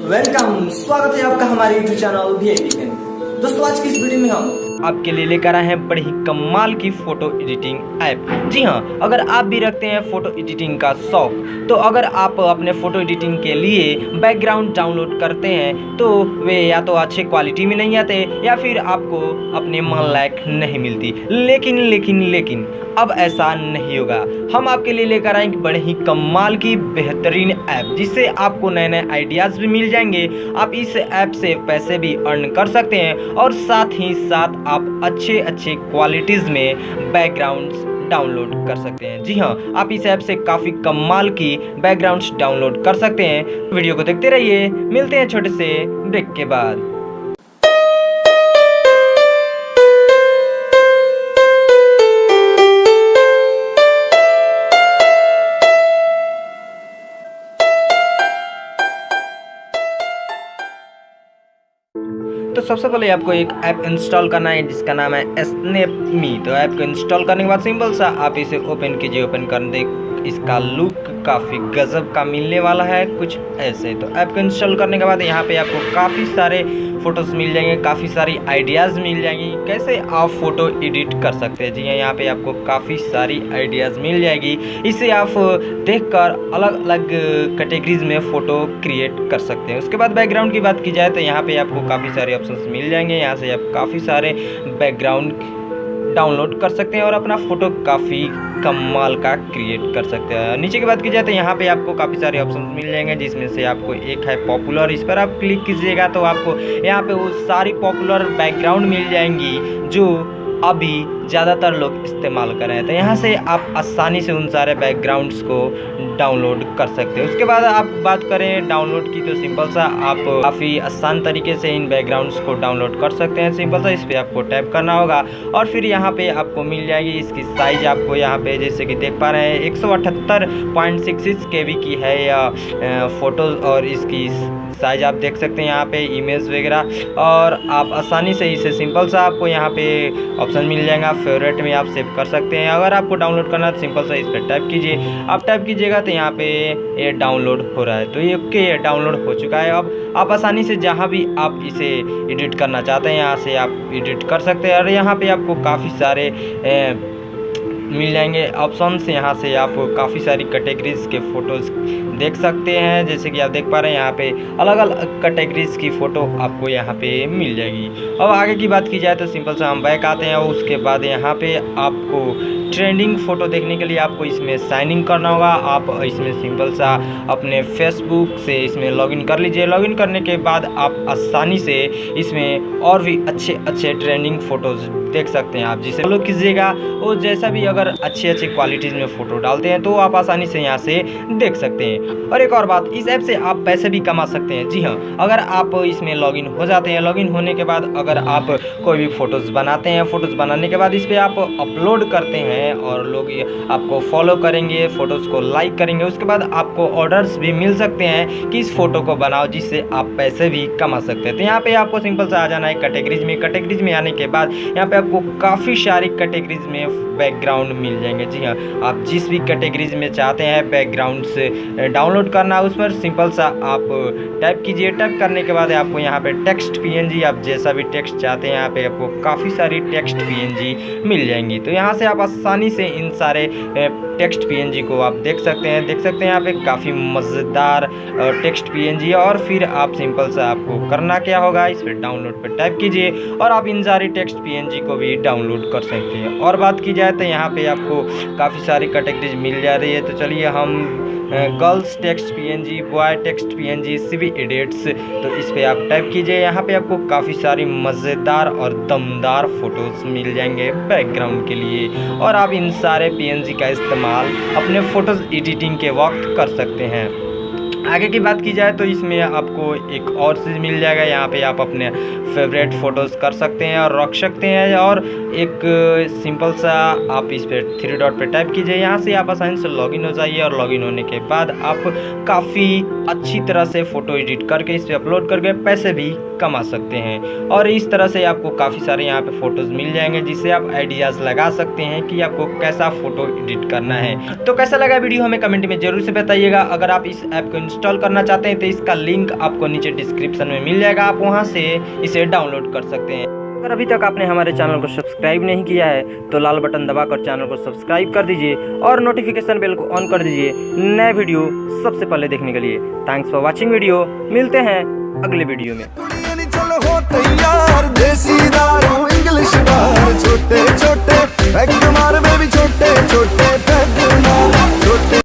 Welcome, स्वागत है आपका हमारे यूट्यूब चैनल VIP में। दोस्तों आज की इस वीडियो में हम आपके लिए लेकर आए हैं बड़ी ही कमाल की फोटो एडिटिंग ऐप। जी हाँ, अगर आप भी रखते हैं फोटो एडिटिंग का शौक, तो अगर आप अपने फोटो एडिटिंग के लिए बैकग्राउंड डाउनलोड करते हैं तो वे या तो अच्छे क्वालिटी में नहीं आते या फिर आपको अपने मन लायक नहीं मिलती। लेकिन अब ऐसा नहीं होगा। हम आपके लिए लेकर आएंगे बड़े ही कमाल की बेहतरीन ऐप, जिससे आपको नए नए आइडियाज़ भी मिल जाएंगे। आप इस ऐप से पैसे भी अर्न कर सकते हैं और साथ ही साथ आप अच्छे क्वालिटीज़ में बैकग्राउंड्स डाउनलोड कर सकते हैं। जी हाँ, आप इस ऐप से काफ़ी कमाल की बैकग्राउंड्स डाउनलोड कर सकते हैं। वीडियो को देखते रहिए, मिलते हैं छोटे से ब्रेक के बाद। तो सबसे पहले आपको एक ऐप इंस्टॉल करना है जिसका नाम है SnapMe। तो ऐप को इंस्टॉल करने के बाद सिंपल सा आप इसे ओपन कीजिए। ओपन करने इसका लुक काफ़ी गजब का मिलने वाला है, कुछ ऐसे। तो ऐप को इंस्टॉल करने के बाद यहाँ पे आपको काफ़ी सारे फ़ोटोज़ मिल जाएंगे, काफ़ी सारी आइडियाज़ मिल जाएंगी कैसे आप फ़ोटो एडिट कर सकते हैं। जी हाँ, यहाँ पे आपको काफ़ी सारी आइडियाज़ मिल जाएगी। इसे आप देखकर अलग अलग कैटेगरीज में फ़ोटो क्रिएट कर सकते हैं। उसके बाद बैकग्राउंड की बात की जाए तो यहाँ पे आपको काफ़ी सारे ऑप्शंस मिल जाएंगे। यहाँ से आप काफ़ी सारे बैकग्राउंड डाउनलोड कर सकते हैं और अपना फ़ोटो काफ़ी कमाल का क्रिएट कर सकते हैं। नीचे की बात की जाए तो यहाँ पे आपको काफ़ी सारे ऑप्शन मिल जाएंगे, जिसमें से आपको एक है पॉपुलर। इस पर आप क्लिक कीजिएगा तो आपको यहाँ पे वो सारी पॉपुलर बैकग्राउंड मिल जाएंगी जो अभी ज़्यादातर लोग इस्तेमाल कर रहे हैं। तो यहाँ से आप आसानी से उन सारे बैकग्राउंड्स को डाउनलोड कर सकते हैं। उसके बाद आप बात करें डाउनलोड की तो सिंपल सा आप काफ़ी आसान तरीके से इन बैकग्राउंड्स को डाउनलोड कर सकते हैं। सिंपल सा इस पर आपको टैप करना होगा और फिर यहाँ पे आपको मिल जाएगी इसकी साइज। आपको यहाँ पे जैसे कि देख पा रहे हैं 178.66 KB की है या फ़ोटोज़, और इसकी साइज आप देख सकते हैं यहाँ पे इमेज वगैरह। और आप आसानी से इसे सिंपल सा आपको यहाँ पे ऑप्शन मिल जाएगा, फेवरेट में आप सेव कर सकते हैं। अगर आपको डाउनलोड करना है तो सिंपल सा इस पर टाइप कीजिए। आप टाइप कीजिएगा तो यहाँ पे ये डाउनलोड हो रहा है। तो ये ओके, ये डाउनलोड हो चुका है। अब आप आसानी से जहाँ भी आप इसे एडिट करना चाहते हैं यहाँ से आप एडिट कर सकते हैं। और यहाँ पे आपको काफ़ी सारे मिल जाएंगे ऑप्शंस। यहाँ से आप काफ़ी सारी कैटेगरीज के फ़ोटोज़ देख सकते हैं। जैसे कि आप देख पा रहे हैं यहाँ पे अलग अलग कैटेगरीज की फ़ोटो आपको यहाँ पे मिल जाएगी। अब आगे की बात की जाए तो सिंपल सा हम बैक आते हैं और उसके बाद यहाँ पे आपको ट्रेंडिंग फ़ोटो देखने के लिए आपको इसमें साइन इन करना होगा। आप इसमें सिंपल सा अपने फेसबुक से इसमें लॉगिन कर लीजिए। लॉगिन करने के बाद आप आसानी से इसमें और भी अच्छे ट्रेंडिंग फ़ोटोज़ देख सकते हैं। आप जिसे फॉलो कीजिएगा और जैसा भी अगर अच्छे क्वालिटीज़ में फ़ोटो डालते हैं तो आप आसानी से यहाँ से देख सकते हैं। और एक और बात, इस ऐप से आप पैसे भी कमा सकते हैं। जी हाँ, अगर आप इसमें लॉगिन हो जाते हैं, लॉगिन होने के बाद अगर आप कोई भी फ़ोटोज़ बनाते हैं, फ़ोटोज़ बनाने के बाद इस पर आप अपलोड करते हैं और लोग आपको फॉलो करेंगे, फ़ोटोज़ को लाइक करेंगे, उसके बाद आपको ऑर्डर्स भी मिल सकते हैं कि इस फ़ोटो को बनाओ, जिससे आप पैसे भी कमा सकते हैं। तो यहाँ पे आपको सिंपल सा आ जाना है कैटेगरीज में आने के बाद यहाँ पे आपको काफ़ी सारी कैटेगरीज में बैकग्राउंड मिल जाएंगे। जी हाँ, आप जिस भी कैटेगरीज में चाहते हैं बैकग्राउंड्स डाउनलोड करना, उस पर सिंपल सा आप टाइप कीजिए। टाइप करने के बाद आपको यहाँ पे टेक्स्ट PNG, आप जैसा भी टेक्स्ट चाहते हैं यहाँ पे आपको काफ़ी सारी टेक्स्ट PNG मिल जाएंगी। तो यहाँ से आप आसानी से इन सारे टेक्स्ट PNG को आप देख सकते हैं यहाँ पे काफ़ी मज़ेदार टेक्स्ट PNG। और फिर आप सिंपल सा आपको करना क्या होगा, इस पर डाउनलोड पर टाइप कीजिए और आप इन सारी टेक्स्ट PNG को भी डाउनलोड कर सकते हैं। और बात की जाए तो यहाँ पे आपको काफ़ी सारी कैटेगरीज मिल जा रही है। तो चलिए हम girls text PNG, boy text PNG, CV edits, तो इस पर आप टाइप कीजिए। यहाँ पे आपको काफ़ी सारी मज़ेदार और दमदार फ़ोटोज़ मिल जाएंगे बैकग्राउंड के लिए और आप इन सारे PNG का इस्तेमाल अपने फ़ोटोज़ एडिटिंग के वक्त कर सकते हैं। आगे की बात की जाए तो इसमें आपको एक और चीज़ मिल जाएगा। यहाँ पे आप अपने फेवरेट फ़ोटोज़ कर सकते हैं और रख सकते हैं। और एक सिंपल सा आप इस पर 3 डॉट पे टाइप कीजिए। यहाँ से आप आसानी से लॉगिन हो जाइए और लॉगिन होने के बाद आप काफ़ी अच्छी तरह से फ़ोटो एडिट करके इस पर अपलोड करके पैसे भी कमा सकते हैं। और इस तरह से आपको काफ़ी सारे यहाँ पे फ़ोटोज़ मिल जाएंगे जिससे आप आइडियाज़ लगा सकते हैं कि आपको कैसा फ़ोटो एडिट करना है। तो कैसा लगा वीडियो हमें कमेंट में ज़रूर से बताइएगा। अगर आप इस ऐप को इंस्टॉल करना चाहते हैं तो इसका लिंक आपको नीचे डिस्क्रिप्शन में मिल जाएगा, आप वहां से इसे डाउनलोड कर सकते हैं। अगर अभी तक आपने हमारे चैनल को सब्सक्राइब नहीं किया है तो लाल बटन दबाकर चैनल को सब्सक्राइब कर दीजिए और नोटिफिकेशन बेल को ऑन कर दीजिए नए वीडियो सबसे पहले देखने के लिए। थैंक्स फॉर वॉचिंग वीडियो, मिलते हैं अगले वीडियो में।